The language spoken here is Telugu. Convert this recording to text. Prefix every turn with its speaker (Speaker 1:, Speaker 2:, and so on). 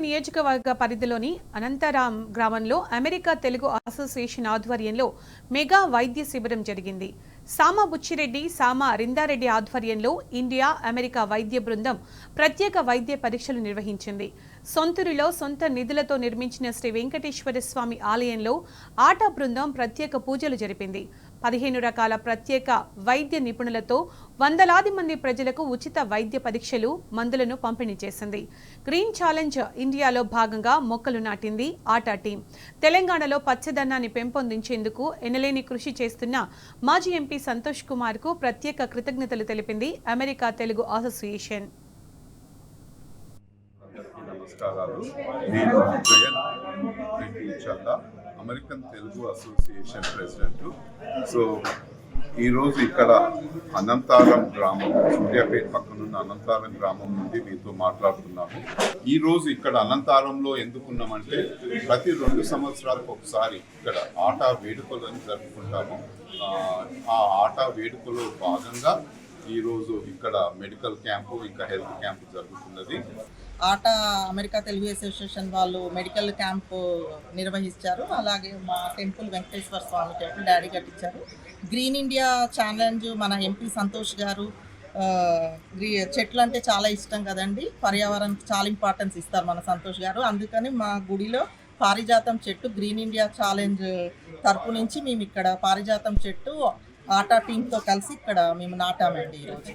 Speaker 1: నియోజకవర్గ పరిధిలోని అనంతరాం గ్రామంలో అమెరికా తెలుగు అసోసియేషన్ ఆధ్వర్యంలో మెగా వైద్య శిబిరం జరిగింది. సామ బుచ్చిరెడ్డి, సామ రిందారెడ్డి ఆధ్వర్యంలో ఇండియా అమెరికా వైద్య బృందం ప్రత్యేక వైద్య పరీక్షలు నిర్వహించింది. సొంతూరులో సొంత నిధులతో నిర్మించిన శ్రీ వెంకటేశ్వర స్వామి ఆలయంలో ఆటా బృందం ప్రత్యేక పూజలు జరిపింది. 15 రకాల ప్రత్యేక వైద్య నిపుణులతో వందలాది మంది ప్రజలకు ఉచిత వైద్య పరీక్షలు, మందులను పంపిణీ చేసింది. గ్రీన్ ఛాలెంజ్ ఇండియాలో భాగంగా మొక్కలు నాటింది ఆటా టీం. తెలంగాణలో పచ్చదనాన్ని పెంపొందించేందుకు ఎనలేని కృషి చేస్తున్న మాజీ ఎంపీ సంతోష్ కుమార్ కు ప్రత్యేక కృతజ్ఞతలు తెలిపింది America Telugu association.
Speaker 2: American Telugu association president. So ఈరోజు ఇక్కడ అనంతారం గ్రామం, సూర్యాపేట పక్కనున్న అనంతారం గ్రామం నుండి మీతో మాట్లాడుతున్నాము. ఈరోజు ఇక్కడ అనంతారంలో ఎందుకున్నామంటే ప్రతి 2 సంవత్సరాలకు ఒకసారి ఇక్కడ ఆటా వేడుకలను జరుపుకుంటాము. ఆ ఆటా వేడుకలో భాగంగా ఈరోజు ఇక్కడ మెడికల్ క్యాంపు, ఇంకా హెల్త్ క్యాంపు జరుగుతున్నది.
Speaker 3: ఆటా అమెరికా తెలుగు అసోసియేషన్ వాళ్ళు మెడికల్ క్యాంపు నిర్వహించారు. అలాగే మా టెంపుల్ వెంకటేశ్వర స్వామి టెంపుల్ డాడీ కట్టించారు. గ్రీన్ ఇండియా ఛాలెంజ్ మన ఎంపీ సంతోష్ గారు చెట్లు అంటే చాలా ఇష్టం కదండి, పర్యావరణానికి చాలా ఇంపార్టెన్స్ ఇస్తారు మన సంతోష్ గారు. అందుకని మా గుడిలో పారిజాతం చెట్టు గ్రీన్ ఇండియా ఛాలెంజ్ తరపు నుంచి మేము ఇక్కడ పారిజాతం చెట్టు ఆటా టీంతో కలిసి ఇక్కడ మేము నాటామండి ఈరోజు.